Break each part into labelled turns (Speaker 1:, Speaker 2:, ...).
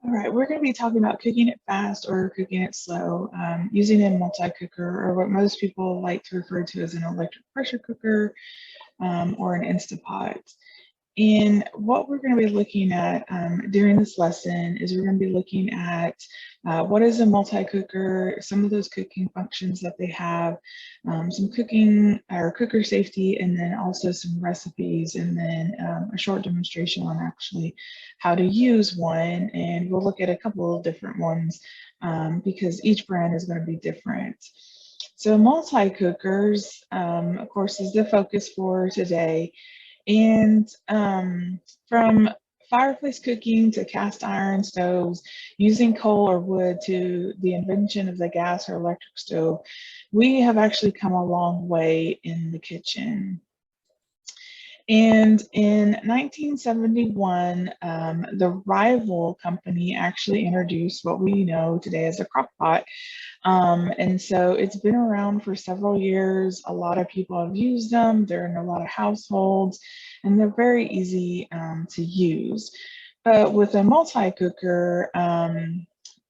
Speaker 1: All right, we're going to be talking about cooking it fast or cooking it slow, using a multi-cooker, or what most people like to refer to as an electric pressure cooker, or an Instapot. And what we're going to be looking at during this lesson is we're going to be looking at what is a multi-cooker, some of those cooking functions that they have, some cooking or cooker safety, and then also some recipes, and then a short demonstration on actually how to use one. And we'll look at a couple of different ones because each brand is going to be different. So multi-cookers, of course, is the focus for today. And from fireplace cooking to cast iron stoves, using coal or wood to the invention of the gas or electric stove, we have actually come a long way in the kitchen. And in 1971, the rival company actually introduced what we know today as a crock pot. And so it's been around for several years. A lot of people have used them. They're in a lot of households, and they're very easy to use. But with a multi-cooker,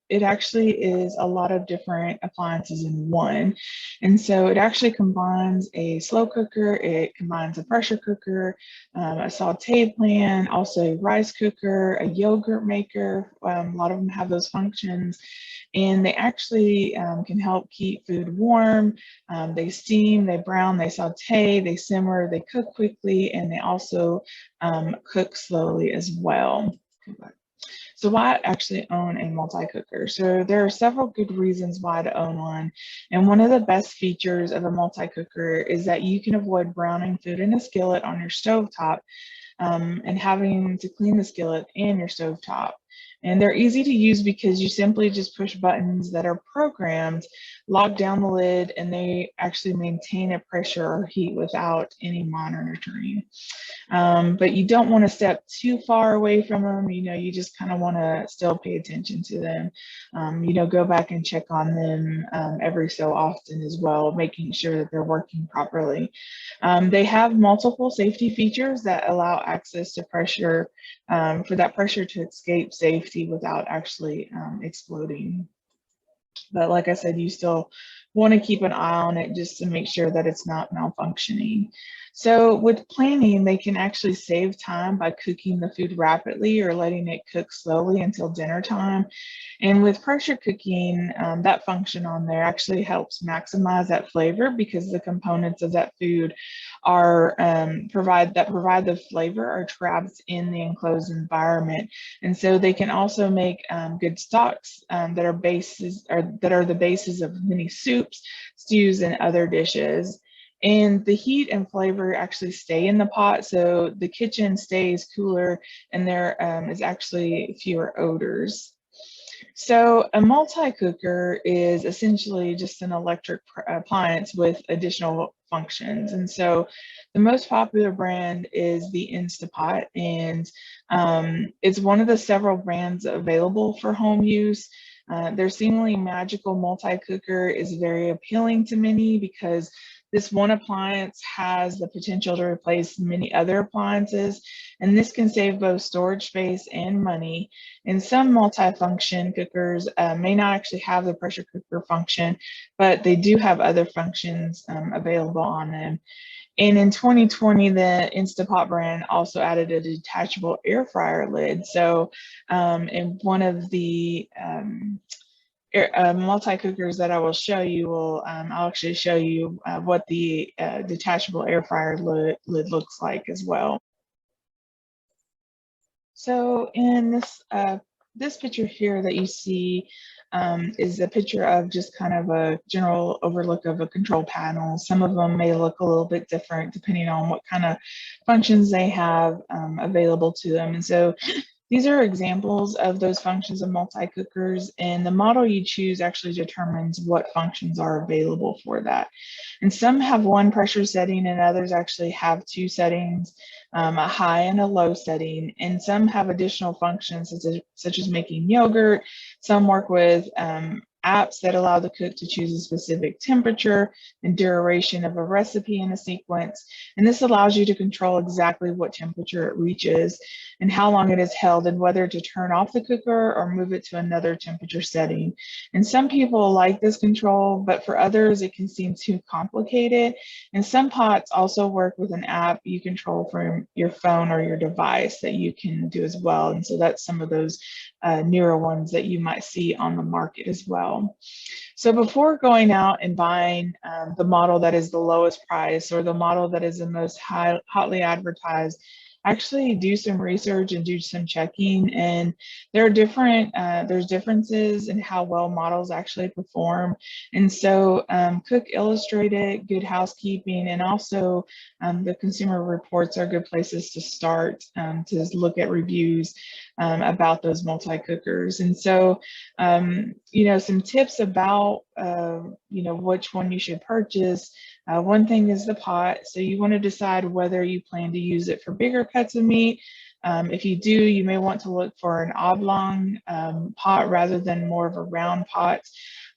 Speaker 1: it actually is a lot of different appliances in one. And so it actually combines a slow cooker, it combines a pressure cooker, a saute pan, also a rice cooker, a yogurt maker. A lot of them have those functions. And they actually can help keep food warm. They steam, they brown, they saute, they simmer, they cook quickly, and they also cook slowly as well. So why actually own a multi-cooker? So there are several good reasons why to own one. And one of the best features of a multi-cooker is that you can avoid browning food in a skillet on your stovetop and having to clean the skillet and your stovetop. And they're easy to use because you simply just push buttons that are programmed, lock down the lid, and they actually maintain a pressure or heat without any monitoring. But you don't want to step too far away from them. You just kind of want to still pay attention to them. Go back and check on them every so often as well, making sure that they're working properly. They have multiple safety features that allow access to pressure, for that pressure to escape safety without actually exploding. But like I said, you still want to keep an eye on it just to make sure that it's not malfunctioning. So with planning, they can actually save time by cooking the food rapidly or letting it cook slowly until dinner time. And with pressure cooking, that function on there actually helps maximize that flavor because the components of that food are provide the flavor are trapped in the enclosed environment. And so they can also make good stocks that are the basis of many soups, stews, and other dishes. And the heat and flavor actually stay in the pot, so the kitchen stays cooler and there is actually fewer odors. So a multi-cooker is essentially just an electric appliance with additional functions. And so the most popular brand is the Instapot, and it's one of the several brands available for home use. Their seemingly magical multi-cooker is very appealing to many because this one appliance has the potential to replace many other appliances, and this can save both storage space and money. And some multi-function cookers may not actually have the pressure cooker function, but they do have other functions available on them. And in 2020, the Instapot brand also added a detachable air fryer lid. So in one of the multi-cookers that I will show you I'll actually show you what the detachable air fryer lid looks like as well. So in this picture here that you see is a picture of just kind of a general overlook of a control panel. Some of them may look a little bit different depending on what kind of functions they have available to them. And so these are examples of those functions of multi-cookers, and the model you choose actually determines what functions are available for that. And some have one pressure setting and others actually have two settings, a high and a low setting, and some have additional functions such as making yogurt. Some work with apps that allow the cook to choose a specific temperature and duration of a recipe in a sequence. And this allows you to control exactly what temperature it reaches and how long it is held and whether to turn off the cooker or move it to another temperature setting. And some people like this control, but for others, it can seem too complicated. And some pots also work with an app you control from your phone or your device that you can do as well. And so that's some of those newer ones that you might see on the market as well. So before going out and buying the model that is the lowest price or the model that is the most hotly advertised, actually do some research and do some checking. And there are there's differences in how well models actually perform. And so Cook Illustrated, Good Housekeeping, and also the consumer reports are good places to start to look at reviews about those multi-cookers. And so, some tips about, which one you should purchase. One thing is the pot. So you want to decide whether you plan to use it for bigger cuts of meat. If you do, you may want to look for an oblong pot rather than more of a round pot.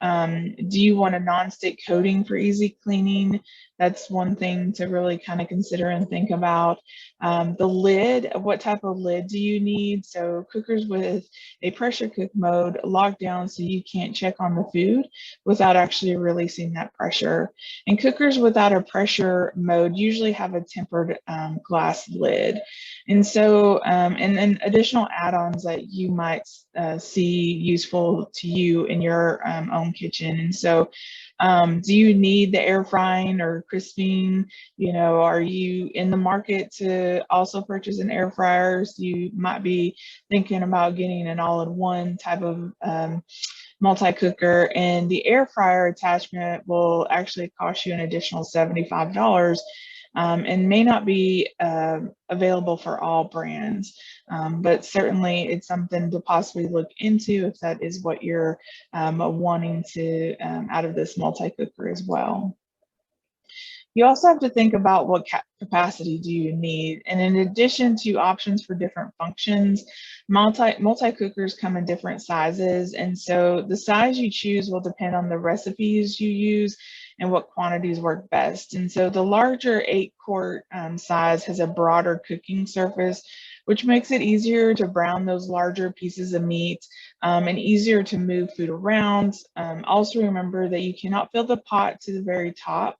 Speaker 1: Do you want a non-stick coating for easy cleaning? That's one thing to really kind of consider and think about. The lid, what type of lid do you need? So cookers with a pressure cook mode lock down so you can't check on the food without actually releasing that pressure. And cookers without a pressure mode usually have a tempered glass lid. And so, and then additional add-ons that you might see useful to you in your own kitchen. And so, do you need the air frying or crisping? Are you in the market to also purchase an air fryer? So you might be thinking about getting an all-in-one type of multi-cooker, and the air fryer attachment will actually cost you an additional $75 and may not be available for all brands, but certainly it's something to possibly look into if that is what you're wanting to out of this multi-cooker as well. You also have to think about what capacity do you need. And in addition to options for different functions, multi-cookers come in different sizes. And so the size you choose will depend on the recipes you use and what quantities work best. And so the larger 8-quart size has a broader cooking surface, which makes it easier to brown those larger pieces of meat and easier to move food around. Also remember that you cannot fill the pot to the very top.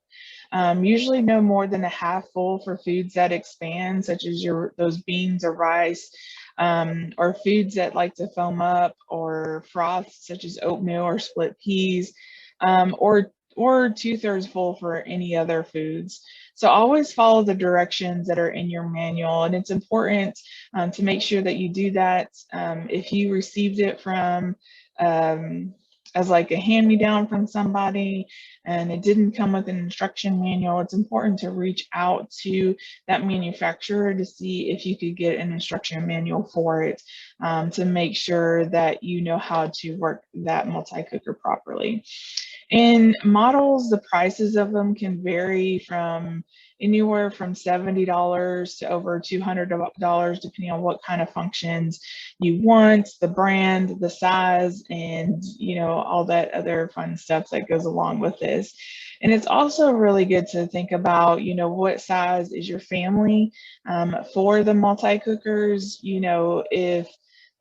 Speaker 1: Usually no more than a half full for foods that expand, such as those beans or rice, or foods that like to foam up, or froths such as oatmeal or split peas, or 2/3 full for any other foods. So always follow the directions that are in your manual, and it's important to make sure that you do that. If you received it from as like a hand-me-down from somebody and it didn't come with an instruction manual, it's important to reach out to that manufacturer to see if you could get an instruction manual for it, to make sure that you know how to work that multi-cooker properly. In models, the prices of them can vary from anywhere from $70 to over $200, depending on what kind of functions you want, the brand, the size, and all that other fun stuff that goes along with this. And it's also really good to think about, what size is your family for the multi-cookers.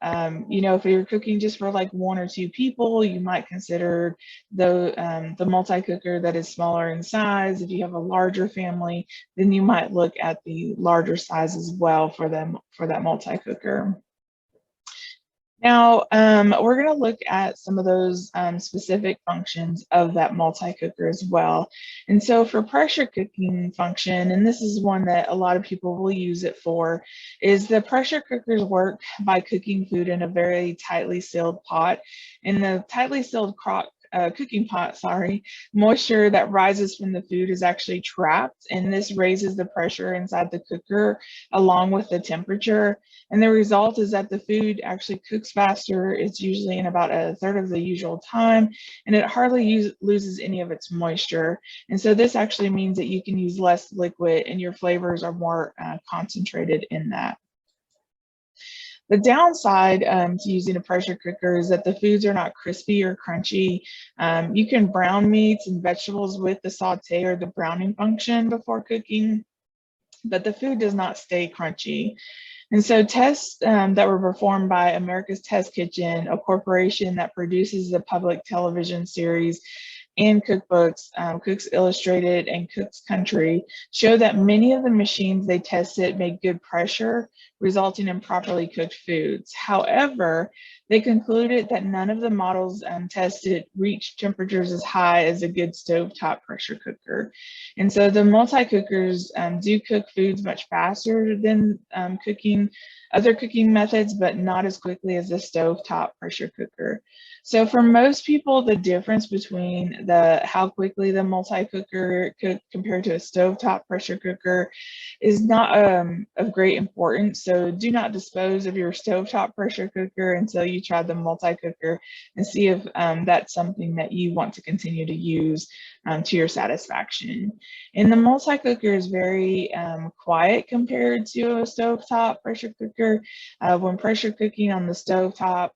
Speaker 1: If you're cooking just for like 1 or 2 people, you might consider the multi-cooker that is smaller in size. If you have a larger family, then you might look at the larger size as well for that multi-cooker. Now, we're going to look at some of those specific functions of that multi-cooker as well. And so for pressure cooking function, and this is one that a lot of people will use it for, is the pressure cookers work by cooking food in a very tightly sealed pot. In the tightly sealed cooking pot, moisture that rises from the food is actually trapped, and this raises the pressure inside the cooker along with the temperature. And the result is that the food actually cooks faster. It's usually in about 1/3 of the usual time, and it hardly loses any of its moisture. And so this actually means that you can use less liquid and your flavors are more concentrated in that. The downside to using a pressure cooker is that the foods are not crispy or crunchy. You can brown meats and vegetables with the saute or the browning function before cooking, but the food does not stay crunchy. And so tests that were performed by America's Test Kitchen, a corporation that produces the public television series and cookbooks, Cooks Illustrated and Cooks Country, show that many of the machines they tested made good pressure, resulting in properly cooked foods. However, they concluded that none of the models tested reached temperatures as high as a good stovetop pressure cooker. And so the multi-cookers do cook foods much faster than other cooking methods, but not as quickly as the stovetop pressure cooker. So for most people, the difference between how quickly the multi-cooker cook compared to a stovetop pressure cooker is not of great importance. So do not dispose of your stovetop pressure cooker until you try the multi-cooker and see if that's something that you want to continue to use to your satisfaction. And the multi-cooker is very quiet compared to a stovetop pressure cooker. When pressure cooking on the stovetop,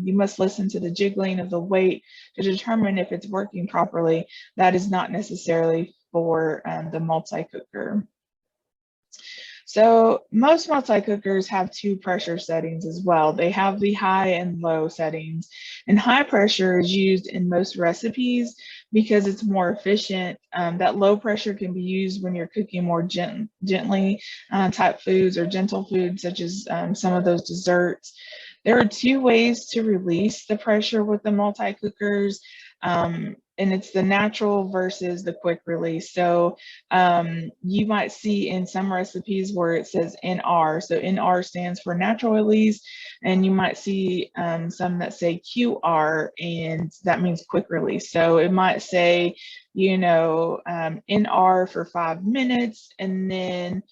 Speaker 1: you must listen to the jiggling of the weight to determine if it's working properly. That is not necessarily for the multi-cooker. So most multi-cookers have two pressure settings as well. They have the high and low settings, and high pressure is used in most recipes because it's more efficient. That low pressure can be used when you're cooking more gently type foods or gentle foods, such as some of those desserts. There are two ways to release the pressure with the multi-cookers. And it's the natural versus the quick release. So you might see in some recipes where it says NR. So NR stands for natural release, and you might see some that say QR, and that means quick release. So it might say, you know, NR for 5 minutes, and then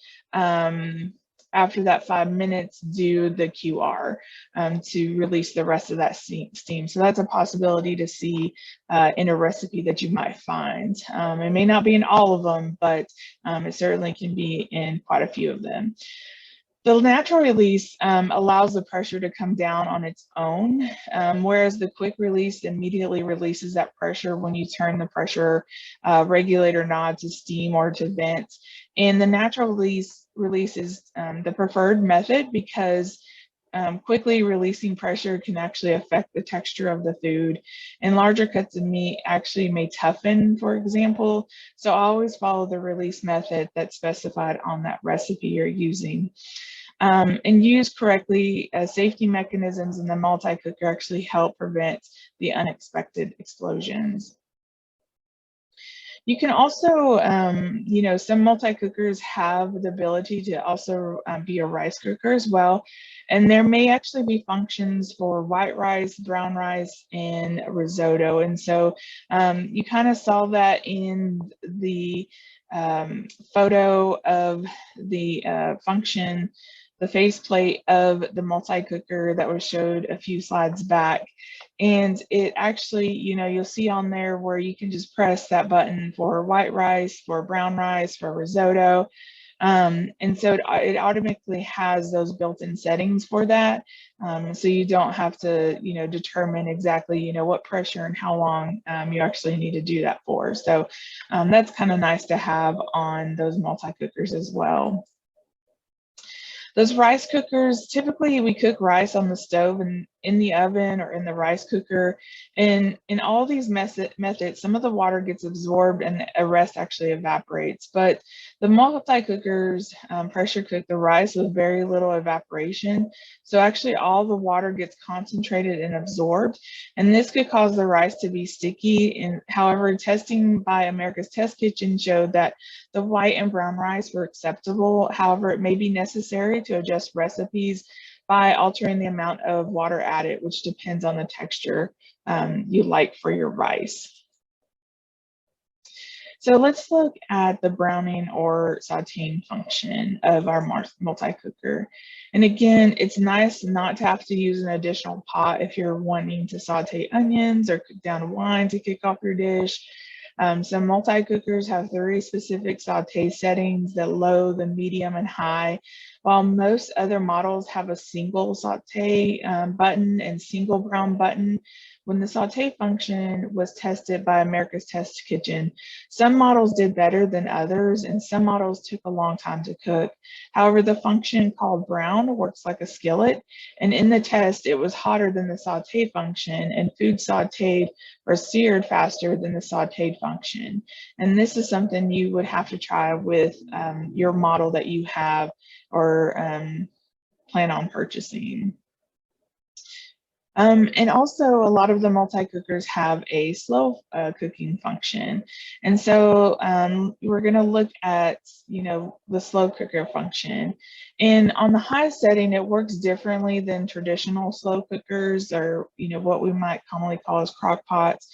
Speaker 1: after that 5 minutes, do the QR to release the rest of that steam. So that's a possibility to see in a recipe that you might find. It may not be in all of them, but it certainly can be in quite a few of them. The natural release allows the pressure to come down on its own, whereas the quick release immediately releases that pressure when you turn the pressure regulator knob to steam or to vent. And the natural release is the preferred method because quickly releasing pressure can actually affect the texture of the food, and larger cuts of meat actually may toughen, for example. So always follow the release method that's specified on that recipe you're using. And used correctly, safety mechanisms in the multi-cooker actually help prevent the unexpected explosions. You can also, you know, some multi-cookers have the ability to also be a rice cooker as well. And there may actually be functions for white rice, brown rice, and risotto. And so you kind of saw that in the photo of the function, the faceplate of the multi-cooker that was showed a few slides back. And it actually, you know, you'll see on there where you can just press that button for white rice, for brown rice, for risotto. And so it automatically has those built-in settings for that. So you don't have to, you know, determine exactly, you know, what pressure and how long you actually need to do that for. So that's kind of nice to have on those multi-cookers as well. Those rice cookers, typically we cook rice on the stove and in the oven or in the rice cooker. And in all these methods, some of the water gets absorbed and the rest actually evaporates. But the multi-cookers pressure cook the rice with very little evaporation. So actually all the water gets concentrated and absorbed. And this could cause the rice to be sticky. And however, testing by America's Test Kitchen showed that the white and brown rice were acceptable. However, it may be necessary to adjust recipes by altering the amount of water added, which depends on the texture you like for your rice. So let's look at the browning or sauteing function of our multi-cooker. And again, it's nice not to have to use an additional pot if you're wanting to saute onions or cook down wine to kick off your dish. Some multi-cookers have very specific saute settings, the low, the medium, and high. While most other models have a single saute button and single brown button, when the saute function was tested by America's Test Kitchen, some models did better than others, and some models took a long time to cook. However, the function called brown works like a skillet, and in the test, it was hotter than the saute function, and food sauteed or seared faster than the sauteed function. And this is something you would have to try with your model that you have or plan on purchasing. And also, a lot of the multi-cookers have a slow cooking function. And so we're going to look at, the slow cooker function. And on the high setting, it works differently than traditional slow cookers, or, what we might commonly call as crock pots.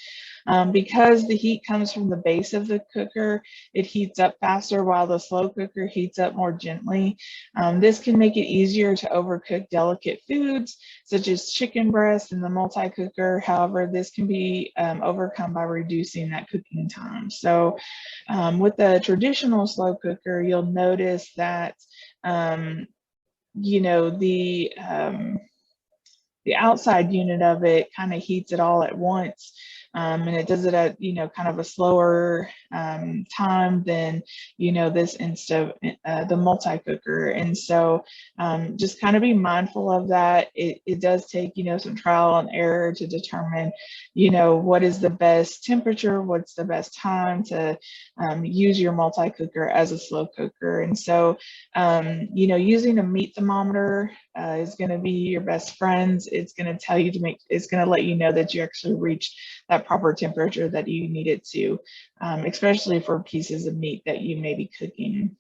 Speaker 1: Because the heat comes from the base of the cooker, it heats up faster while the slow cooker heats up more gently. This can make it easier to overcook delicate foods, such as chicken breast in the multi-cooker. However, this can be overcome by reducing that cooking time. So with the traditional slow cooker, you'll notice that, the outside unit of it kind of heats it all at once. And it does it at, kind of a slower time than, this the multi-cooker. And so just kind of be mindful of that. It does take, some trial and error to determine, what is the best temperature, what's the best time to use your multi-cooker as a slow cooker. And so, using a meat thermometer is going to be your best friend. It's going to tell you it's going to let you know that you actually reached that proper temperature that you need it to, especially for pieces of meat that you may be cooking.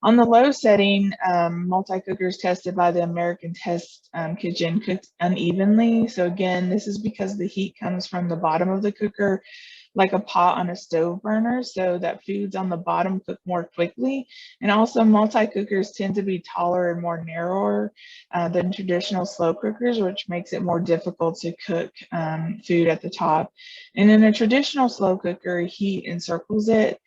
Speaker 1: On the low setting, multi-cookers tested by the American Test Kitchen cooked unevenly. So again, this is because the heat comes from the bottom of the cooker, like a pot on a stove burner, so that foods on the bottom cook more quickly. And also, multi-cookers tend to be taller and more narrower than traditional slow cookers, which makes it more difficult to cook food at the top. And in a traditional slow cooker, heat encircles it.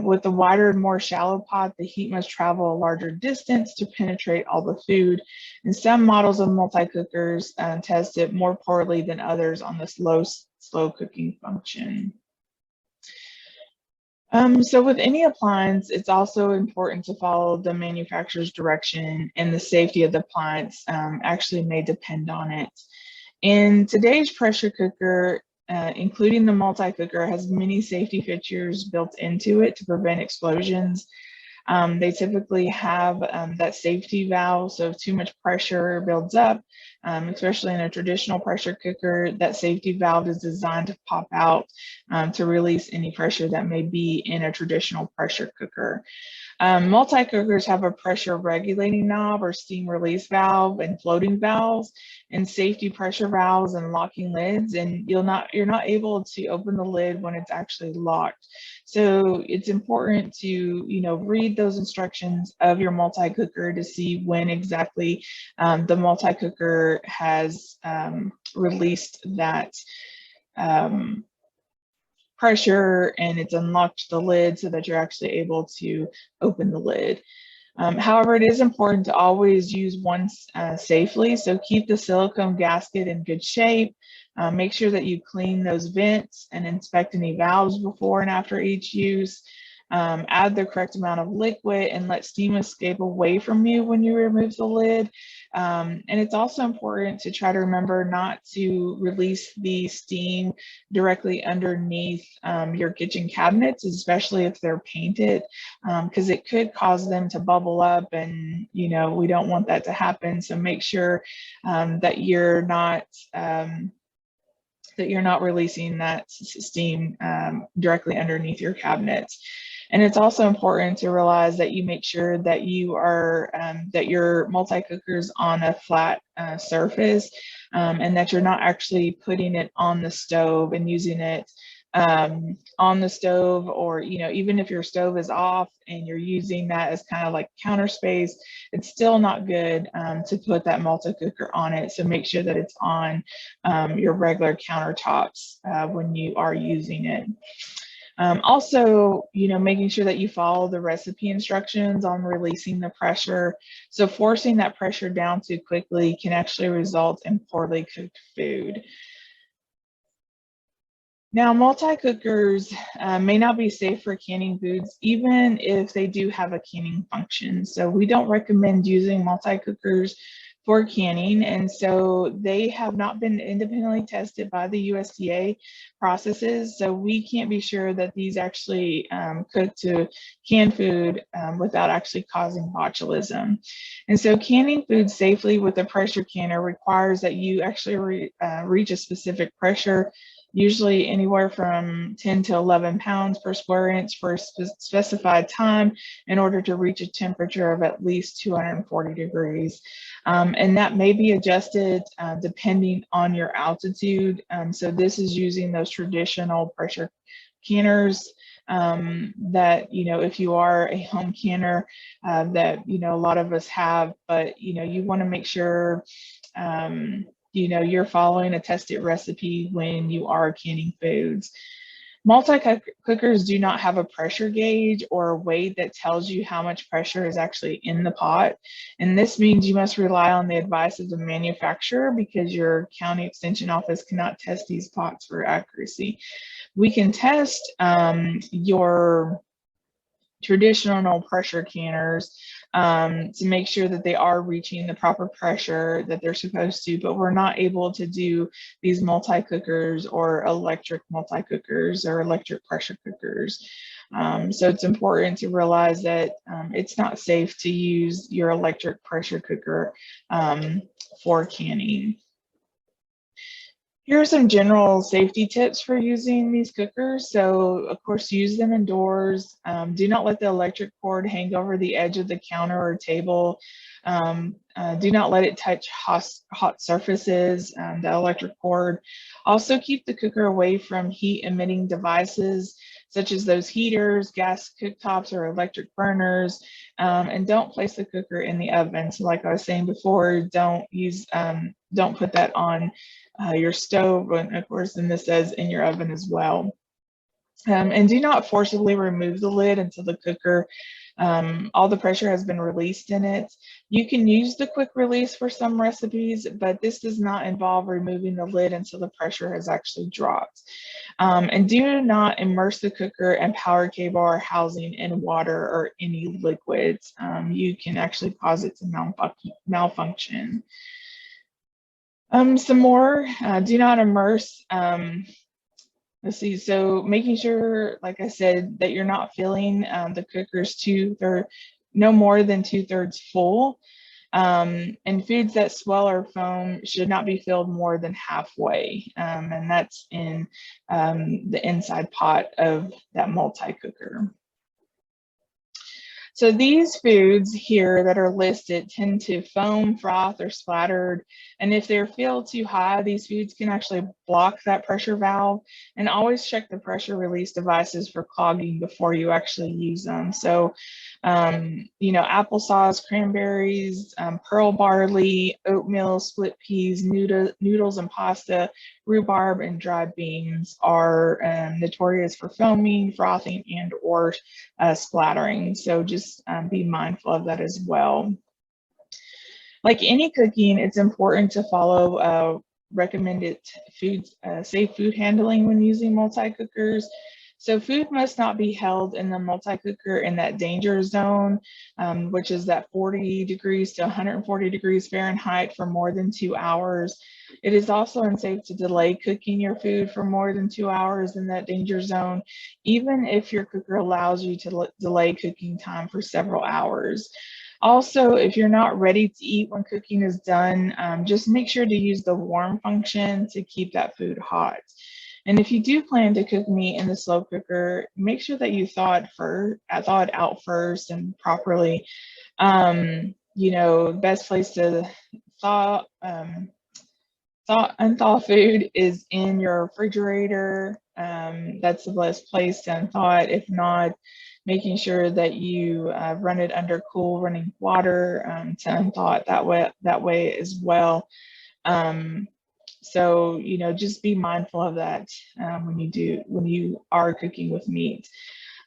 Speaker 1: With the wider and more shallow pot, the heat must travel a larger distance to penetrate all the food. And some models of multi-cookers test it more poorly than others on this slow cooking function. So with any appliance, it's also important to follow the manufacturer's direction, and the safety of the appliance actually may depend on it. In today's pressure cooker, including the multi-cooker, has many safety features built into it to prevent explosions. They typically have that safety valve, so if too much pressure builds up, especially in a traditional pressure cooker, that safety valve is designed to pop out to release any pressure that may be in a traditional pressure cooker. Multi-cookers have a pressure regulating knob or steam release valve and floating valves and safety pressure valves and locking lids, and you're not able to open the lid when it's actually locked. So it's important to read those instructions of your multi-cooker to see when exactly the multi-cooker has released that pressure and it's unlocked the lid so that you're actually able to open the lid. However, it is important to always use one safely, so keep the silicone gasket in good shape. Make sure that you clean those vents and inspect any valves before and after each use. Add the correct amount of liquid and let steam escape away from you when you remove the lid. And it's also important to try to remember not to release the steam directly underneath your kitchen cabinets, especially if they're painted, because it could cause them to bubble up, and we don't want that to happen. So make sure that you're not releasing that steam directly underneath your cabinets. And it's also important to realize that you make sure that you are that your multi-cooker's on a flat surface, and that you're not actually putting it on the stove and using it on the stove, or even if your stove is off and you're using that as kind of like counter space, it's still not good to put that multi-cooker on it. So make sure that it's on your regular countertops when you are using it. Also, making sure that you follow the recipe instructions on releasing the pressure. So forcing that pressure down too quickly can actually result in poorly cooked food. Now, multi-cookers may not be safe for canning foods, even if they do have a canning function. So we don't recommend using multi-cookers for canning. And so they have not been independently tested by the USDA processes. So we can't be sure that these actually cook to canned food without actually causing botulism. And so canning food safely with a pressure canner requires that you actually reach a specific pressure, usually anywhere from 10 to 11 pounds per square inch for a specified time in order to reach a temperature of at least 240 degrees. And that may be adjusted depending on your altitude. So this is using those traditional pressure canners that, if you are a home canner that, a lot of us have, but, you want to make sure you're following a tested recipe when you are canning foods. Multi-cookers do not have a pressure gauge or a weight that tells you how much pressure is actually in the pot. And this means you must rely on the advice of the manufacturer because your county extension office cannot test these pots for accuracy. We can test your traditional pressure canners to make sure that they are reaching the proper pressure that they're supposed to, but we're not able to do these multi-cookers or electric multi-cookers or electric pressure cookers. So it's important to realize that it's not safe to use your electric pressure cooker for canning. Here are some general safety tips for using these cookers. So, of course, use them indoors. Do not let the electric cord hang over the edge of the counter or table. Do not let it touch hot surfaces, the electric cord. Also, keep the cooker away from heat-emitting devices, such as those heaters, gas cooktops, or electric burners. And don't place the cooker in the oven. So, like I was saying before, don't put that on your stove, and of course, then this says in your oven as well. And do not forcibly remove the lid until the cooker, all the pressure has been released in it. You can use the quick release for some recipes, but this does not involve removing the lid until the pressure has actually dropped. And do not immerse the cooker and power cable or housing in water or any liquids. You can actually cause it to malfunction. Some more, do not immerse. Let's see, so making sure, like I said, that you're not filling the cookers no more than 2/3 full. And foods that swell or foam should not be filled more than halfway. And that's in the inside pot of that multi-cooker. So these foods here that are listed tend to foam, froth, or splattered. And if they're filled too high, these foods can actually block that pressure valve. And always check the pressure release devices for clogging before you actually use them. So, applesauce, cranberries, pearl barley, oatmeal, split peas, noodles and pasta, rhubarb, and dried beans are notorious for foaming, frothing, and or splattering. So just be mindful of that as well. Like any cooking, it's important to follow recommended safe food handling when using multi-cookers. So food must not be held in the multi-cooker in that danger zone, which is that 40 degrees to 140 degrees Fahrenheit for more than 2 hours. It is also unsafe to delay cooking your food for more than 2 hours in that danger zone, even if your cooker allows you to delay cooking time for several hours. Also, if you're not ready to eat when cooking is done, just make sure to use the warm function to keep that food hot. And if you do plan to cook meat in the slow cooker, make sure that you thaw it out first and properly. Best place to unthaw food is in your refrigerator. That's the best place to unthaw it. If not, making sure that you run it under cool running water to unthaw it that way as well. So, just be mindful of that when you are cooking with meat.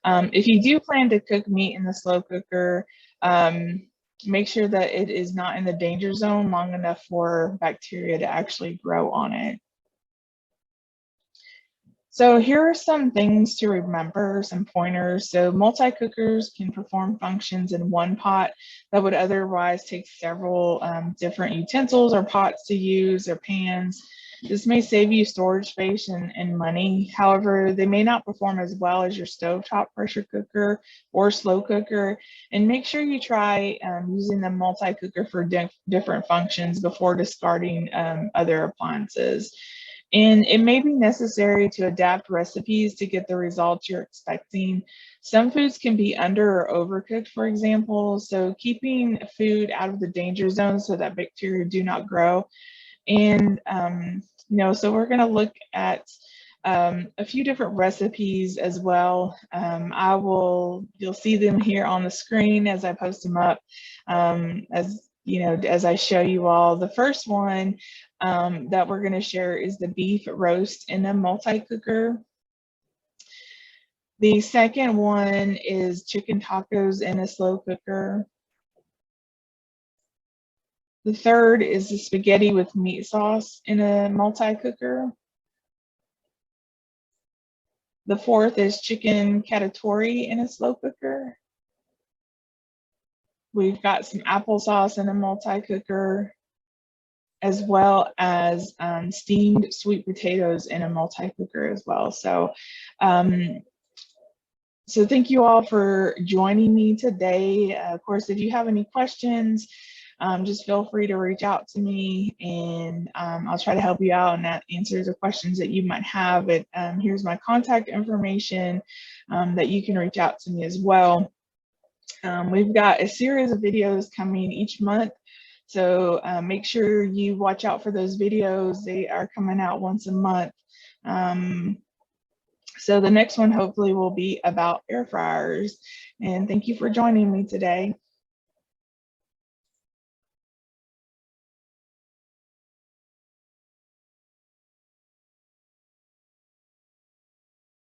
Speaker 1: If you do plan to cook meat in the slow cooker, make sure that it is not in the danger zone long enough for bacteria to actually grow on it. So here are some things to remember, some pointers. So multi-cookers can perform functions in one pot that would otherwise take several different utensils or pots to use or pans. This may save you storage space and money. However, they may not perform as well as your stovetop pressure cooker or slow cooker. And make sure you try using the multi-cooker for different functions before discarding other appliances. And it may be necessary to adapt recipes to get the results you're expecting. Some foods can be under or overcooked, for example, so keeping food out of the danger zone so that bacteria do not grow. And, so we're going to look at a few different recipes as well. You'll see them here on the screen as I post them up, as I show you all. The first one that we're going to share is the beef roast in a multi-cooker. The second one is chicken tacos in a slow cooker. The third is the spaghetti with meat sauce in a multi-cooker. The fourth is chicken catatori in a slow cooker. We've got some applesauce in a multi-cooker, as well as steamed sweet potatoes in a multi-cooker as well. So thank you all for joining me today. Of course, if you have any questions, just feel free to reach out to me, and I'll try to help you out and answer the questions that you might have. But here's my contact information that you can reach out to me as well. We've got a series of videos coming each month, so make sure you watch out for those videos. They are coming out once a month. So the next one hopefully will be about air fryers. And thank you for joining me today.